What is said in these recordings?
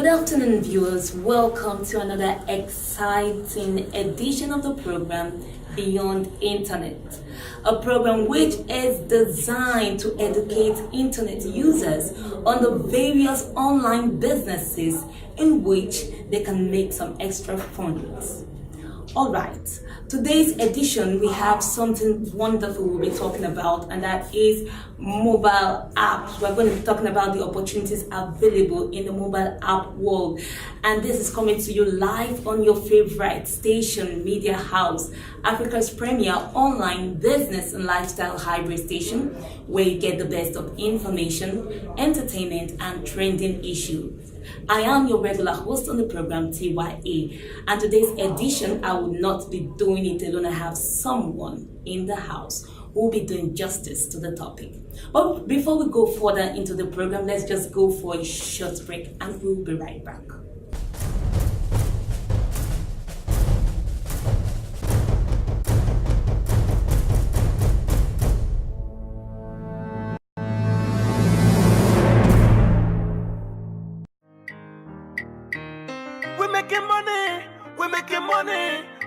Good afternoon, viewers. Welcome to another exciting edition of the program Beyond Internet, a program which is designed to educate internet users on the various online businesses in which they can make some extra funds. All right, today's edition we have something wonderful we'll be talking about, and that is mobile apps. We're going to be talking about the opportunities available in the mobile app world, and this is coming to you live on your favorite station, Media House, Africa's premier online business and lifestyle hybrid station, where you get the best of information, entertainment, and trending issues. I am your regular host on the program, TYA, and today's edition I will not be doing it alone. I have someone in the house who will be doing justice to the topic. But before we go further into the program, let's just go for a short break and we'll be right back.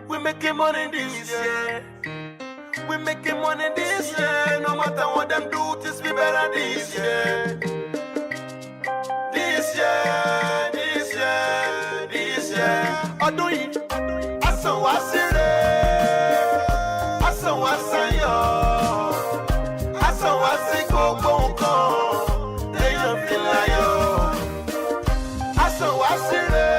We're making money this year. We're making money this year. No matter what them do, this be better this year. This year, this year, this year. I do it. I saw what's in there. I saw what's in yo. I saw what's in go. They don't feel like yo. I saw what's in there.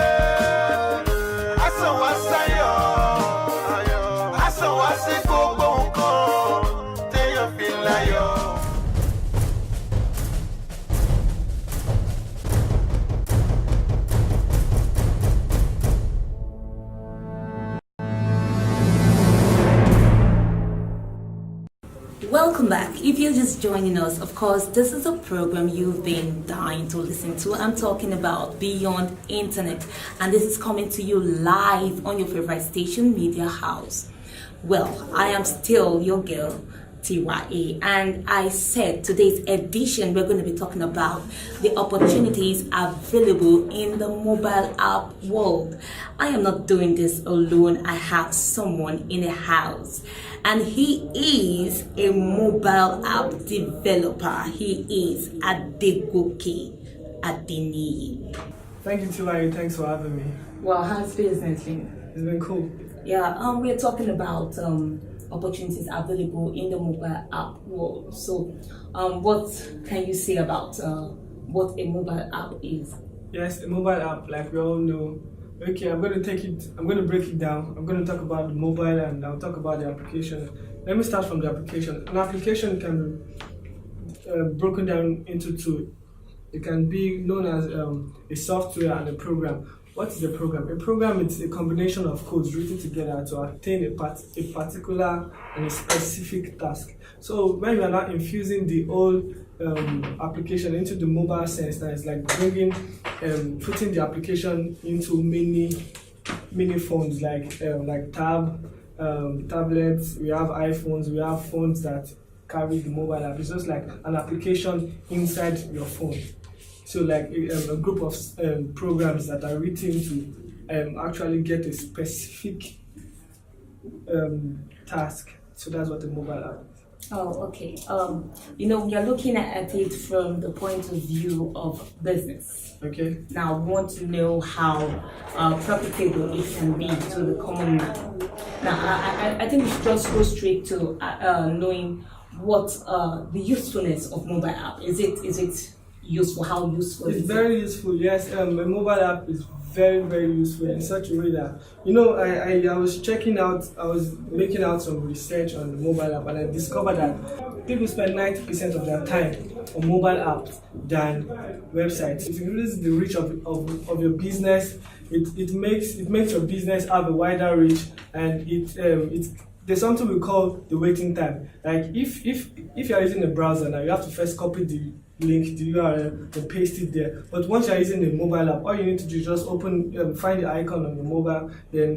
Welcome back. If you're just joining us, of course, this is a program you've been dying to listen to. I'm talking about Beyond Internet, and this is coming to you live on your favorite station, Media House. Well, I am still your girl, TYA, and I said today's edition we're going to be talking about the opportunities available in the mobile app world. I am not doing this alone. I have someone in the house, and he is a mobile app developer. He is Adegoke Adeniyi. Thank you, TYA. Thanks for having me. Well, how's business been? It's been cool. Yeah, we're talking about opportunities available in the mobile app world. So, what can you say about what a mobile app is? Yes, a mobile app, like we all know. Okay, I'm going to break it down. I'm going to talk about the mobile and I'll talk about the application. Let me start from the application. An application can be broken down into two. It can be known as a software and a program. What is a program? A program is a combination of codes written together to attain a particular and a specific task. So when you are now infusing the old application into the mobile sense, that is like putting the application into many phones like tablets. We have iPhones. We have phones that carry the mobile app. It's just like an application inside your phone. So like a group of programs that are written to actually get a specific task. So that's what the mobile app is. Oh, okay. You're looking at it from the point of view of business. Okay. Now, we want to know how profitable it can be to the common man. Now, I think we should just go straight to knowing what the usefulness of mobile app is. Is it useful? How useful is it? It's very useful. Yes, a mobile app is very, very useful in such a way that I was making out some research on the mobile app, and I discovered that people spend 90% of their time on mobile apps than websites. It increases the reach of your business. It makes your business have a wider reach, and there's something we call the waiting time. Like if you are using a browser now, you have to first copy link, the URL, and paste it there. But once you're using the mobile app, all you need to do is just find the icon on your mobile, then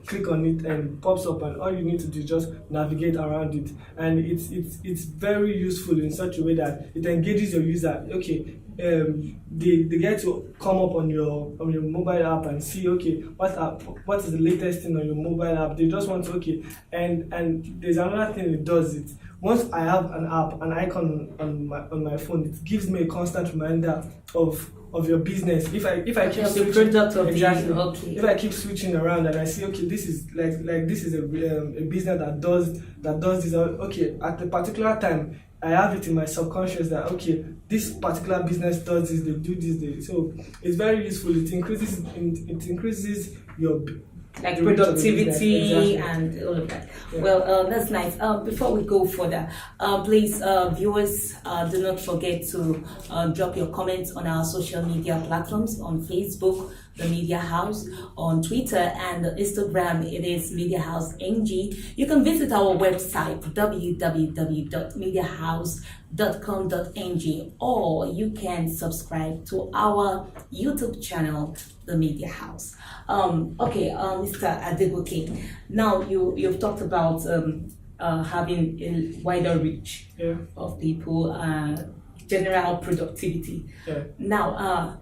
click on it, and it pops up. And all you need to do is just navigate around it. And it's very useful in such a way that it engages your user. Okay, they get to come up on your mobile app and see, okay, what is the latest thing on your mobile app. They just want to, and there's another thing it does. It once I have an icon on my phone, it gives me a constant reminder of your business. If I keep the switching, product of exactly. okay. If I keep switching around and I see, okay, this is like this is a business that does this. Okay, at a particular time, I have it in my subconscious that, okay, this particular business does this, they do this, so it's very useful. It increases your like the reach of the productivity business. Exactly. and all of that. Yeah. Well, that's nice. Before we go further, please, viewers, do not forget to drop your comments on our social media platforms on Facebook, The Media House, on Twitter and Instagram, it is Media House NG. You can visit our website, www.mediahouse.com.ng, or you can subscribe to our YouTube channel, The Media House. Mr. Adegoke, now you've talked about having a wider reach of people, general productivity. Yeah. Now,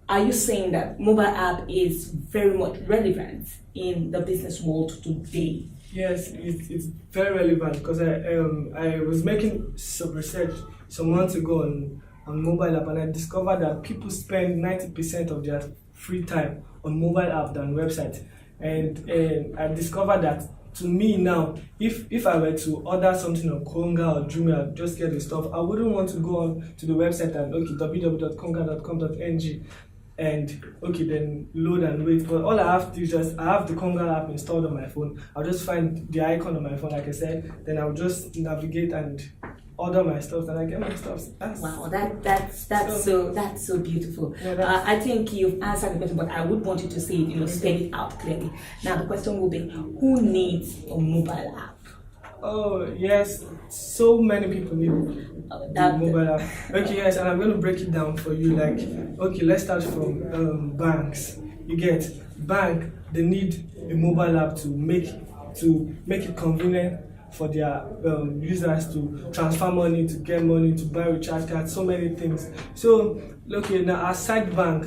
are you saying that mobile app is very much relevant in the business world today? Yes, it's very relevant because I was making some research some months ago on mobile app, and I discovered that people spend 90% of their free time on mobile app than website. And I discovered that, to me now, if I were to order something on Konga or Jumia, just get the stuff, I wouldn't want to go on to the website and www.konga.com.ng and then load and wait. But all I have to do is I have the Konga app installed on my phone. I'll just find the icon on my phone, like I said, then I'll just navigate and order my stuff, and I get my stuff. Wow, that's so beautiful. Yeah, I think you've answered the question, but I would want you to say it, spell it out clearly. Now the question will be, who needs a mobile app? Oh yes, so many people need the mobile app. Okay, yes, and I'm going to break it down for you. Like, okay, let's start from banks. You get bank, they need a mobile app to make it convenient for their users to transfer money, to get money, to buy recharge cards, so many things. So, okay, now aside bank,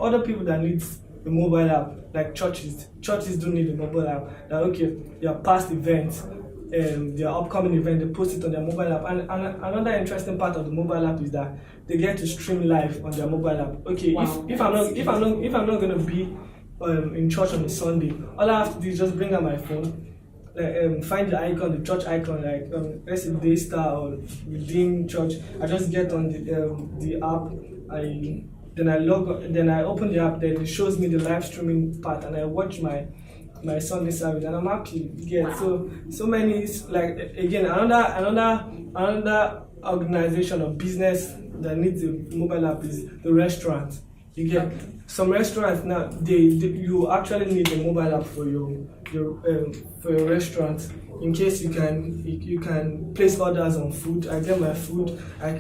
other people that need a mobile app, like churches don't need a mobile app. That, okay, their past events, their upcoming event, they post it on their mobile app. And another interesting part of the mobile app is that they get to stream live on their mobile app. Okay, wow. if I'm not gonna be in church on a Sunday, all I have to do is just bring out my phone, find the icon, the church icon, like let's say Daystar or Redeem Church. I just get on the app. Then I open the app. Then it shows me the live streaming part, and I watch my Sunday service, and I'm happy. Yeah. Wow. So many, like, again, another organization or business that needs a mobile app is the restaurant. You get some restaurants now. You actually need a mobile app for your restaurant, in case you can place orders on food. I get my food. I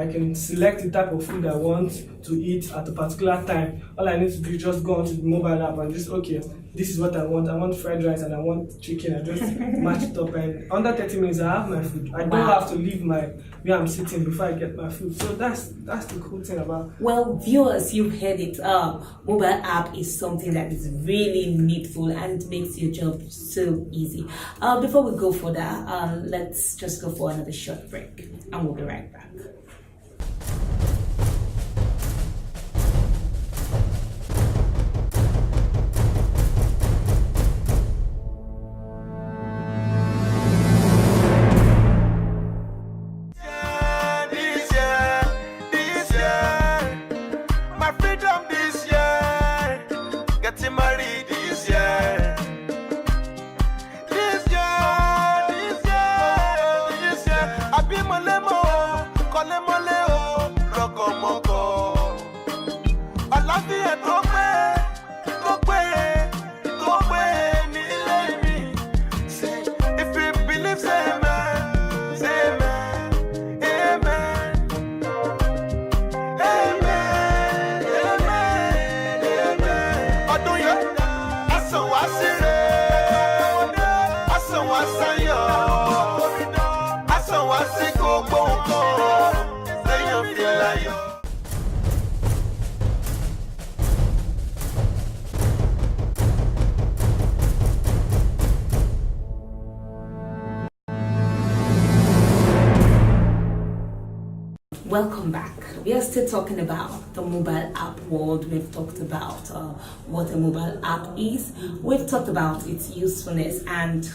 can select the type of food I want to eat at a particular time. All I need to do is just go onto the mobile app and just, okay, this is what I want. I want fried rice and I want chicken. I just match it up, and under 30 minutes I have my food. I don't have to leave where I'm sitting before I get my food. So that's the cool thing about. Well, viewers, you've heard it. Mobile app is something that is really needful and it makes your job so easy. Before we go further, let's just go for another short break, and we'll be right back. Welcome back. We are still talking about the mobile app world. We've talked about what a mobile app is. We've talked about its usefulness, and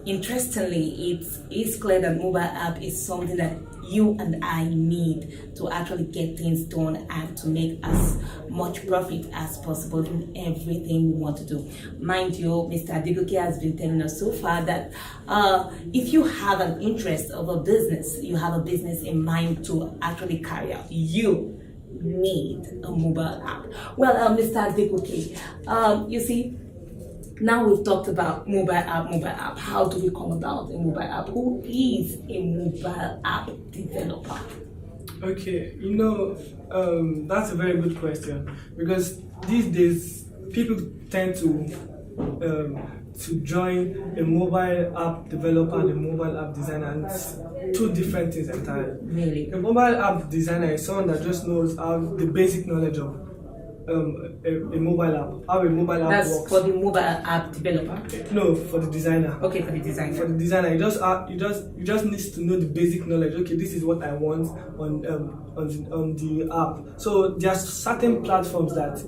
interestingly, it is clear that mobile app is something that you and I need to actually get things done and to make as much profit as possible in everything we want to do. Mind you, Mr. Adigoke has been telling us so far that if you have an interest of a business, you have a business in mind to actually carry out, you need a mobile app. Well, Mr. Adigoke, you see, now we've talked about mobile app. How do we come about a mobile app? Who is a mobile app developer? Okay, that's a very good question, because these days people tend to join a mobile app developer and a mobile app designer, and it's two different things entirely. Really? A mobile app designer is someone that just knows the basic knowledge of a mobile app, how a mobile app That's works. for the mobile app developer. No, for the designer. Okay, for the designer. For the designer, you just needs to know the basic knowledge. Okay, this is what I want on the app. So there are certain platforms that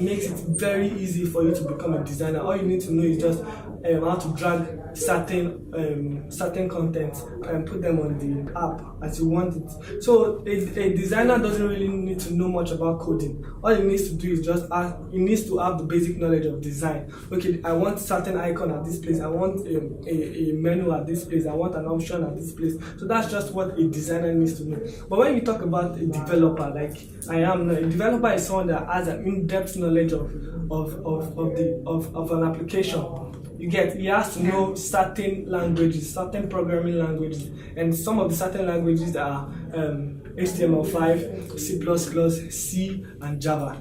makes it very easy for you to become a designer. All you need to know is just how to drag certain content and put them on the app as you want it. So a designer doesn't really need to know much about coding. All he needs to do is he needs to have the basic knowledge of design. Okay, I want certain icon at this place. I want a menu at this place. I want an option at this place. So that's just what a designer needs to know. But when you talk about a developer, like I am now, a developer is someone that has an in-depth knowledge of an application. He has to know certain languages, certain programming languages, and some of the certain languages are HTML5, C++, C, and Java.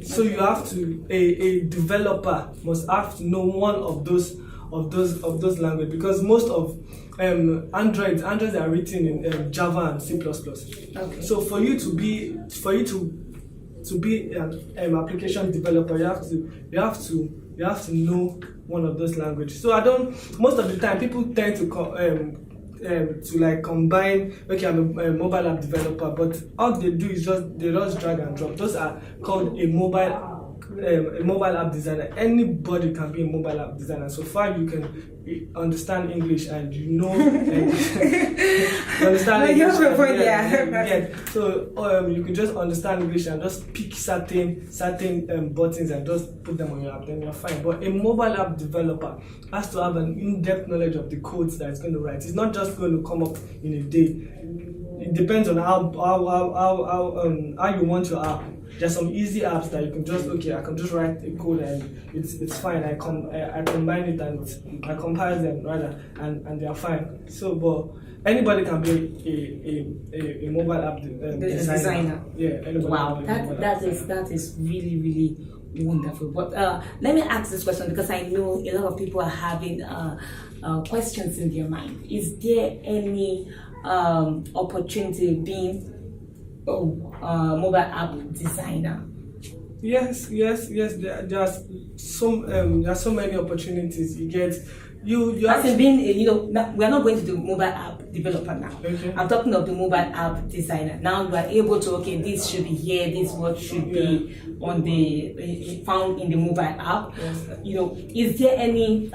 So you have to, a developer must have to know one of those languages, because most of Androids are written in Java and C++. Okay. So for you to be an application developer, you have to know one of those languages. So most of the time people tend to combine. Okay, I'm a mobile app developer, but all they do is they just drag and drop. Those are called a mobile app designer. Anybody can be a mobile app designer. So far you can understand English and you know understand English. So you can just understand English and just pick certain buttons and just put them on your app, then you're fine. But a mobile app developer has to have an in-depth knowledge of the codes that it's going to write. It's not just going to come up in a day. It depends on how you want your app. There's some easy apps that you can just I can just write a code and it's fine. I combine it and I compile them rather and they are fine. So, but anybody can be a mobile app designer. Yeah. Wow, that is really, really wonderful. But let me ask this question, because I know a lot of people are having questions in their mind. Is there any opportunity being mobile app designer? Yes. There are so many opportunities. You get you. As in being, we are not going to do mobile app developer now. Okay. I'm talking of the mobile app designer. Now you are able to, this should be here. This what should be on the found in the mobile app. Yes. Is there any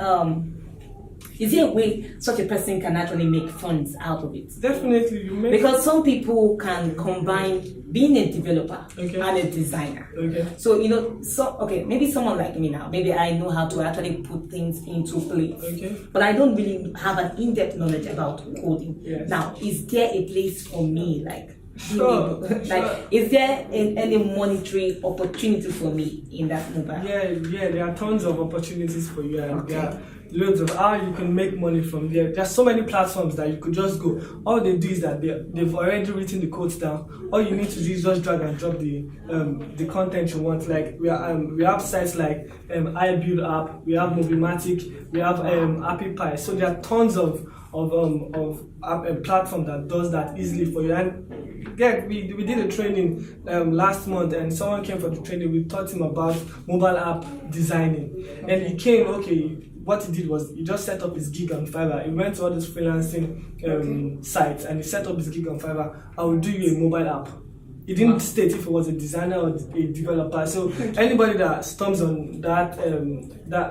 is there a way such a person can actually make funds out of it? Definitely, you make. Because some people can combine being a developer and a designer. Okay. So maybe someone like me now, maybe I know how to actually put things into place. Okay. But I don't really have an in-depth knowledge about coding. Yes. Now, is there a place for me, Sure. is there any monetary opportunity for me in that mobile? Yeah, there are tons of opportunities for you, and there are loads of how you can make money from there. There's so many platforms that you could just go. All they do is that they've already written the codes down. All you need to do is just drag and drop the content you want. Like we have sites like iBuild app, we have Mobimatic, we have Happy Pie. So there are tons of a platform that does that easily for you. And we did a training last month, and someone came for the training. We taught him about mobile app designing, and he came. what he did was he just set up his gig on Fiverr. He went to all these freelancing sites and he set up his gig on Fiverr. I will do you a mobile app. He didn't state if it was a designer or a developer. So anybody that stumbles on that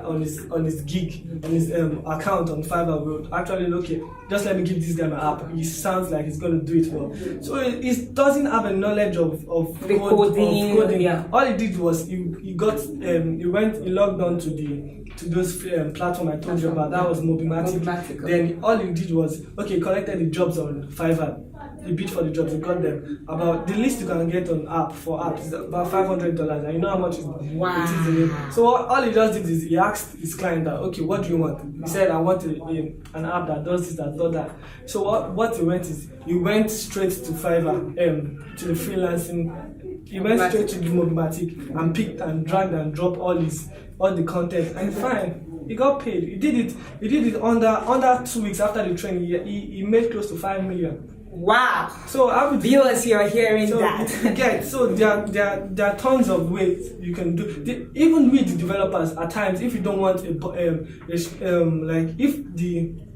on his gig, on his account on Fiverr will actually okay, just let me give this guy my app. He sounds like he's going to do it well. So he doesn't have a knowledge of coding. Yeah. All he did was he logged on to those platform I told you about. That was Mobimatic. Then all he did was collected the jobs on Fiverr. He bid for the jobs, he got them. About the least you can get on app for apps is about $500, and you know how much it is. So all he just did is he asked his client that, okay, what do you want? He said, I want an app that does this, that does that. So what he went straight to Fiverr, to the freelancing. He went straight to the Mobimatic and picked and dragged and dropped all the content, and fine. He got paid. He did it under 2 weeks after the training. He made close to $5 million. Wow! So I would viewers, you're hearing that. So there are tons of ways you can do. Even with the developers, at times, if you don't want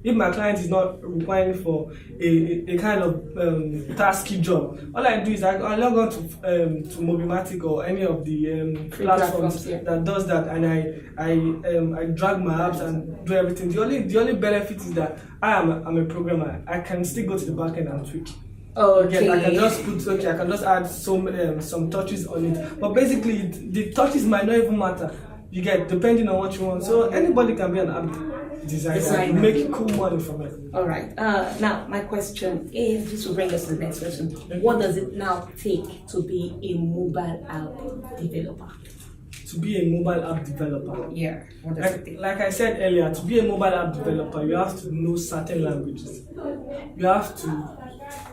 if my client is not requiring for a kind of tasky job, all I do is I log on to Mobimatic or any of the platforms that does that, and I drag my apps and do everything. The only benefit is that I'm a programmer. I can still go to the backend and tweak. Okay. I can just add some touches on it. But basically, the touches might not even matter. You get, depending on what you want. So anybody can be an app designer and make cool money from it. All right. Now, my question is, this will bring us to the next question. What does it now take to be a mobile app developer? To be a mobile app developer? Yeah. What does it take? Like I said earlier, to be a mobile app developer, you have to know certain languages. You have to,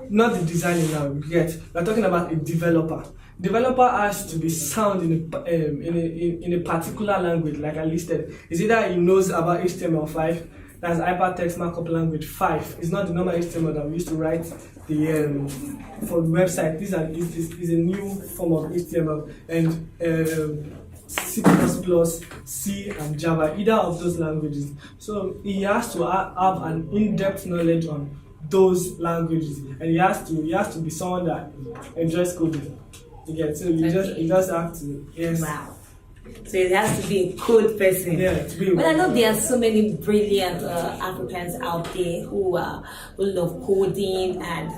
not the designing language yet. We're talking about a developer. Developer has to be sound in a particular language, like I listed. It's either he knows about HTML5, that's hypertext markup language 5. It's not the normal HTML that we used to write for the website. This is a new form of HTML, and C++, C, and Java, either of those languages. So he has to have an in-depth knowledge on those languages, and he has to be someone that enjoys coding. So you just have to, yes. Wow. So it has to be a code person. Yeah, to be. But I know there are so many brilliant Africans out there who love coding, and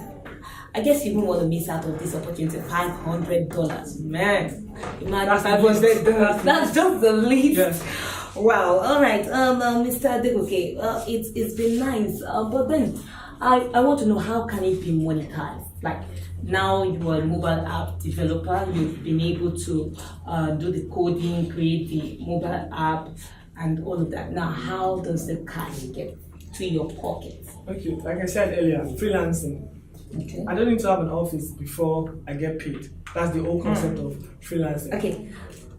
I guess you don't want to miss out on this opportunity. $500, man. Imagine $500. That's just the least. Yes. Wow. All right, Mr. Adegoke, it's been nice, but then I want to know, how can it be monetized? Like, now you are a mobile app developer, you've been able to do the coding, create the mobile app, and all of that. Now, how does the cash get to your pocket? Okay, like I said earlier, freelancing. Okay. I don't need to have an office before I get paid. That's the whole concept of freelancing. Okay.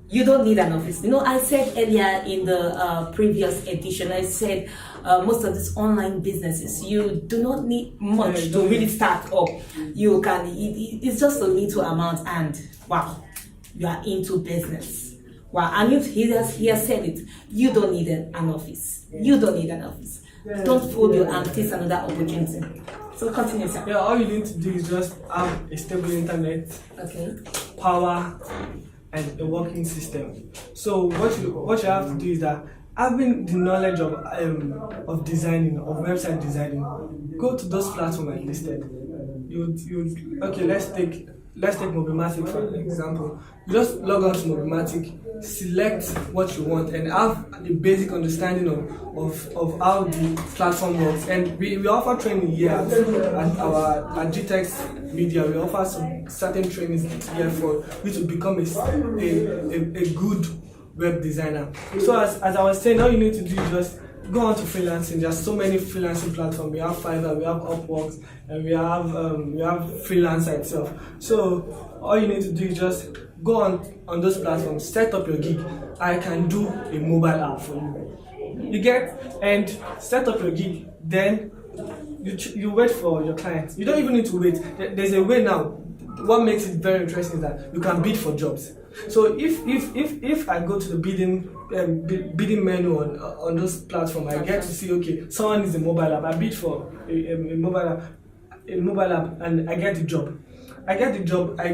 You don't need an office. You know, I said earlier in the previous edition, I said most of these online businesses, you do not need much to really start up. You can, it's just a little amount, and wow, you are into business. Wow, and he has said it. You don't need an office. You don't need an office. Don't fold your arms, take another opportunity. So continue, sir. Yeah, all you need to do is just have a stable internet, power, and a working system. So what you have to do is that, having the knowledge of designing, of website designing, go to those platforms I listed. Let's take Mobimatic for example. You just log on to Mobimatic, select what you want, and have a basic understanding of how the platform works. And we offer training here at GTEx Media. We offer some certain trainings here for you to become a good web designer. So as I was saying, all you need to do is just go on to freelancing. There's so many freelancing platforms. We have Fiverr, we have Upwork, and we have Freelancer itself. So all you need to do is just go on those platforms, set up your gig. I can do a mobile app for you. You get, and set up your gig. Then you wait for your clients. You don't even need to wait. There's a way now. What makes it very interesting is that you can bid for jobs. So if I go to the bidding menu on those platforms, I get to see, okay, someone is a mobile app. I bid for a mobile app, and I get the job. I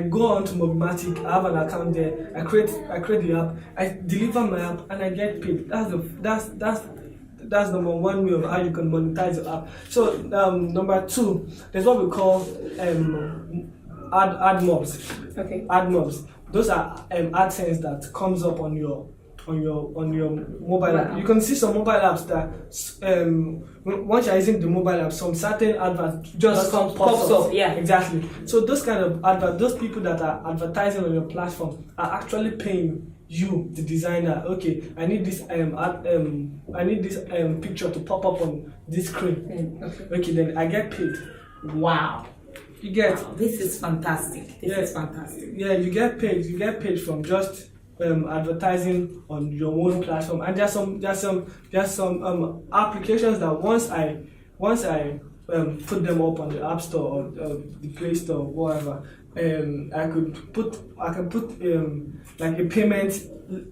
go on to Mobmatic. I have an account there. I create the app. I deliver my app, and I get paid. That's number one way of how you can monetize your app. So number two, there's what we call ad mobs. Okay. Ad mobs. Those are AdSense that comes up on your mobile app. You can see some mobile apps that once you're using the mobile app, some certain adverts just pops up. Yeah, exactly. So those kind of adverts, those people that are advertising on your platform are actually paying you, the designer. Okay, I need this picture to pop up on this screen. Okay, then I get paid. Wow. You get. Wow, this is fantastic. This is fantastic. Yeah, you get paid from just advertising on your own platform. And there's some applications that once I put them up on the App Store or the Play Store, whatever, I can put like a payment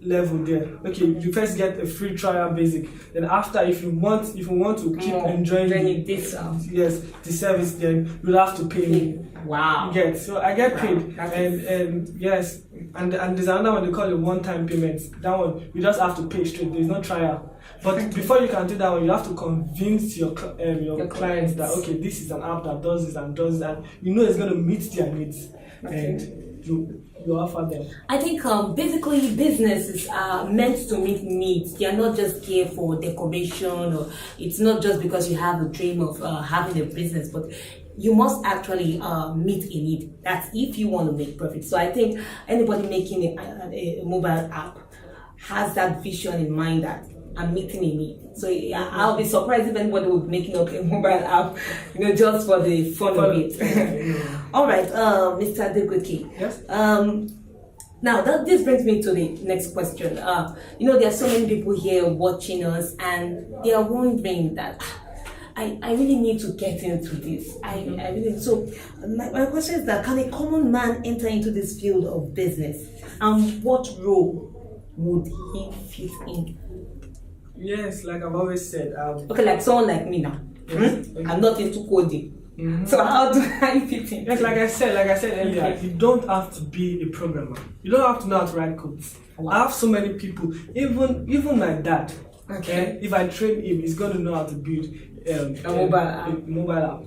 level there. Okay, you first get a free trial basic. Then after, if you want to keep enjoying the service, then you'll have to pay me. Wow. So I get paid, and yes, and there's another one they call a one-time payment. That one you just have to pay straight. There's no trial. But before you can do that one, you have to convince your clients that, okay, this is an app that does this and does that. You know it's going to meet their needs, and you offer them. I think basically businesses are meant to meet needs. They are not just here for decoration, or it's not just because you have a dream of having a business, but you must actually meet a need. That's if you want to make profit. So I think anybody making a mobile app has that vision in mind that I'm meeting a need. So I'll be surprised if anybody will be making up a mobile app, just for the fun of it. All right, Mr. Adegoke. Yes. Now this brings me to the next question. There are so many people here watching us, and they are wondering that I really need to get into this. So my question is that, can a common man enter into this field of business, and what role would he fit in? Yes, like I've always said. Okay, like someone like me now. Yes. I'm not into coding. Mm-hmm. So how do I fit in? Yes, like I said earlier, you don't have to be a programmer. You don't have to know how to write codes. Wow. I have so many people, even my dad. Okay. If I train him, he's going to know how to build a mobile app.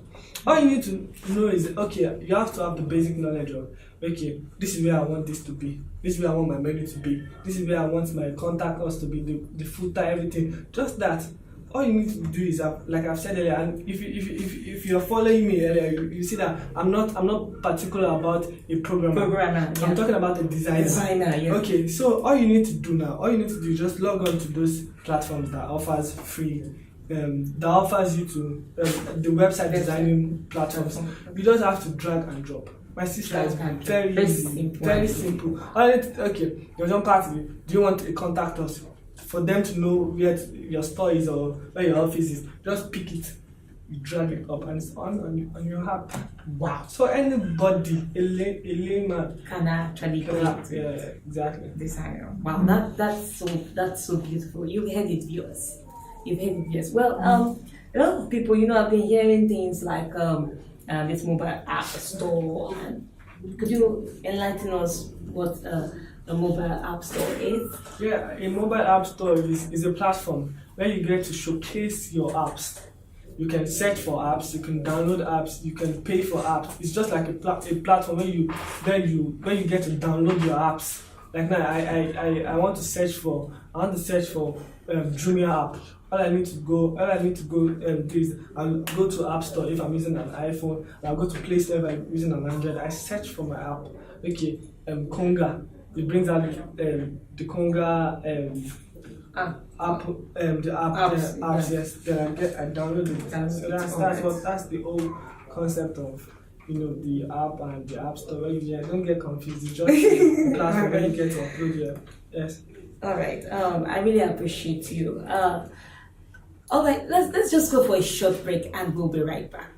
All you need to know is, okay, you have to have the basic knowledge of, okay, this is where I want this to be. This is where I want my menu to be. This is where I want my contact us to be, the footer, everything. Just that. All you need to do is, like I've said earlier, and if you're following me earlier, you see that I'm not particular about a programmer. I'm talking about a designer. Yeah. Okay, so all you need to do is just log on to those platforms that offers free, that offers you to the website designing platforms. You just have to drag and drop. My sister is very easy, very simple. Okay, there's one part of it. Do you want to contact us? For them to know where your store is or where your office is, just pick it, you drag it up, and it's on your app. Wow! So anybody, a layman, can actually do it. Yeah, exactly. Designer. Wow, that's so beautiful. You've heard it, viewers. Well, a lot of people, I've been hearing things like this mobile app store. And could you enlighten us what a mobile app store is? Yeah, a mobile app store is a platform where you get to showcase your apps. You can search for apps, you can download apps, you can pay for apps. It's just like a platform where you get to download your apps. Like now, I want to search for Jumia app. All I need to go do is I'll go to App Store if I'm using an iPhone. I'll go to Play Store if I'm using an Android. I search for my app. Okay, Konga. It brings out the Konga app, the apps. Yes. Then I download it. So that's the whole concept of the app and the App Store. Don't get confused. It's just a platform where you get to upload your. Yes. All right. I really appreciate you. All right. Let's just go for a short break, and we'll be right back.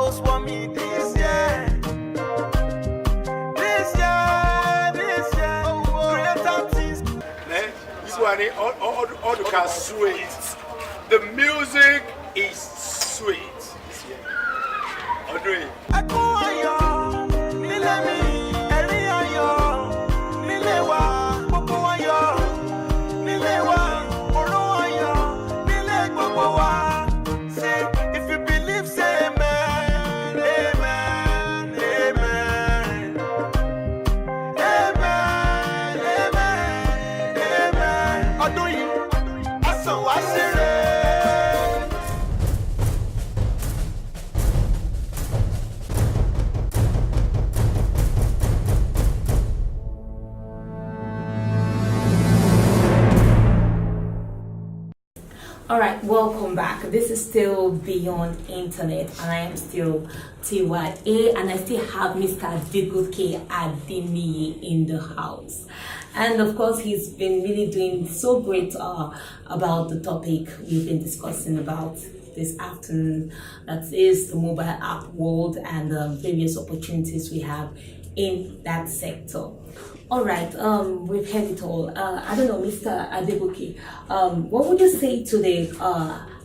house for me this year. This year, greater things. This one, all the cars sweet. The music is sweet. Audrey. Ẹkún ayọ̀ nílé mi, ẹ̀rín ayọ̀ nílé wa, gbogbo ayọ̀ nílé wa, ọ̀rọ̀ ayọ̀ nílé gbogbo wa. Say, if you believe, say amen, amen, amen. Amen, amen, amen. Ọdún yìí, a sàn wá síre. Alright, welcome back. This is still Beyond Internet, and I am still TYA, and I still have Mr. Adegoke Adeniyi in the house. And of course, he's been really doing so great about the topic we've been discussing about this afternoon, that is the mobile app world and the various opportunities we have in that sector. All right, we've heard it all. I don't know, Mr. Adegoke, what would you say to the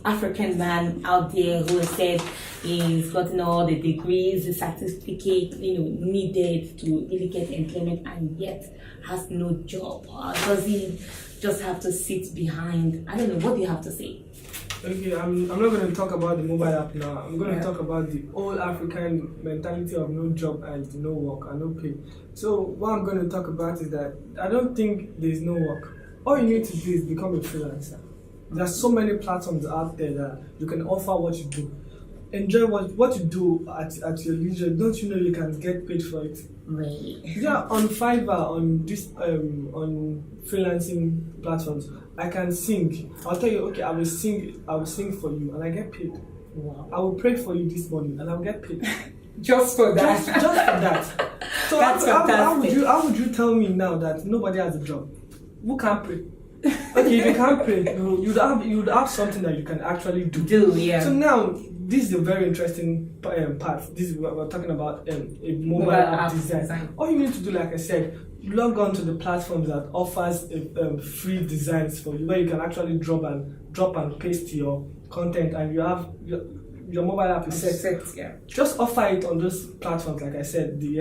African man out there who has said he's gotten all the degrees, the certificate, needed to really get employment, and yet has no job? Does he just have to sit behind? I don't know. What do you have to say? Okay, I'm not going to talk about the mobile app now. I'm going to talk about the old African mentality of no job and no work and no pay. So what I'm going to talk about is that I don't think there's no work. All you need to do is become a freelancer. There's so many platforms out there that you can offer what you do. Enjoy what you do at your leisure. Don't you know you can get paid for it? Really? Yeah, on Fiverr, on freelancing platforms, I can sing. I'll tell you, okay, I will sing for you, and I get paid. Wow. I will pray for you this morning, and I'll get paid. Just for that. Just for that. So That's fantastic. how would you tell me now that nobody has a job? Who can't pray? Okay, if you can't pray, you'd have something that you can actually do. Yeah. So now, this is a very interesting part. This is what we're talking about, a mobile app design. All you need to do, like I said, log on to the platforms that offers free designs for you, where you can actually drop and paste your content, and you have your mobile app is set. Yeah. Just offer it on those platforms, like I said, the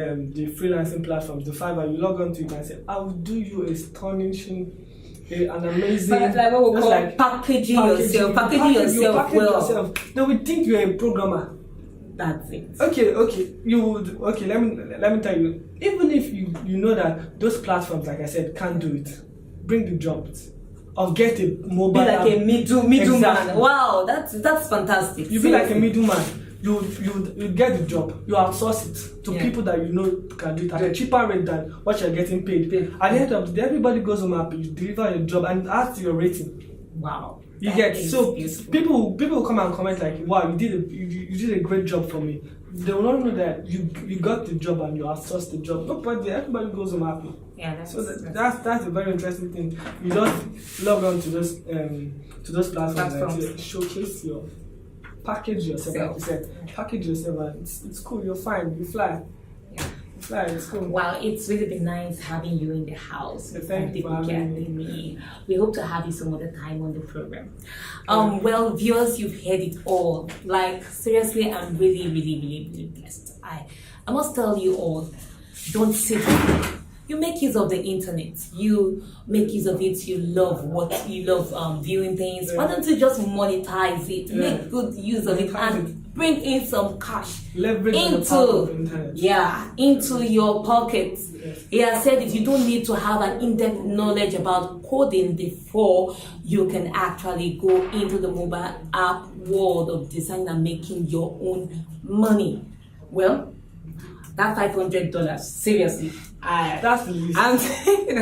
freelancing platforms, the Fiverr. You log on to it and say, I will do you a astonishing, an amazing, but like what we call packaging yourself well. They would think you're a programmer. That's it. Okay. Let me tell you. Even if you know that those platforms, like I said, can't do it, bring the jobs. Or get a mobile be like app. A middleman. Exactly. Wow, that's fantastic. You be like a middleman. You get the job. You outsource it to people that you know can do it at a cheaper rate than what you're getting paid. At the end of the day, everybody goes home happy. You deliver your job and ask your rating. Wow. You get so beautiful. people will come and comment like, wow, you did a great job for me. They will not know that you got the job and you outsourced the job. Nobody, everybody goes home happy. Yeah, that's that's a very interesting thing. You just log on to those platforms and showcase package yourself. Like you said, package yourself. And it's cool. You're fine. You fly. It's cool. Wow, it's really been nice having you in the house. Thank you for having me. We hope to have you some other time on the program. Well, viewers, you've heard it all. Like, seriously, I'm really, really, really, really blessed. I must tell you all, don't sit there. You make use of the internet. You make use of it. You love viewing things. Why don't you just monetize it? Make good use of it and bring in some cash Leverage into your pockets. He has said that you don't need to have an in-depth knowledge about coding before you can actually go into the mobile app world of design and making your own money. Well, that $500, seriously. That's the least. I'm saying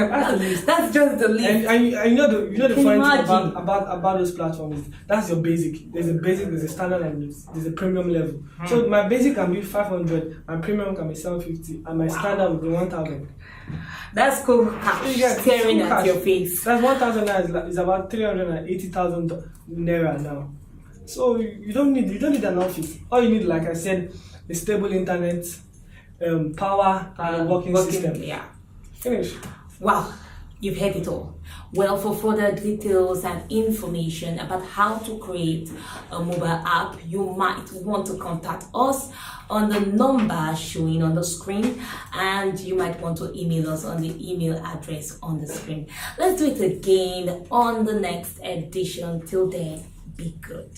that's just the least. And you know the funny thing Imagine. about those platforms is that's your basic. There's a standard, and there's a premium level. So my basic can be 500, and premium can be 750, and my standard will be 1,000. That's cool cash staring at your face. That's 1,000 naira is about 380,000 naira now. So you don't need an office. All you need, like I said, is stable internet, power, and a working system. Yeah. Finish. Wow, you've heard it all. Well, for further details and information about how to create a mobile app, you might want to contact us on the number showing on the screen, and you might want to email us on the email address on the screen. Let's do it again on the next edition. Till then, be good.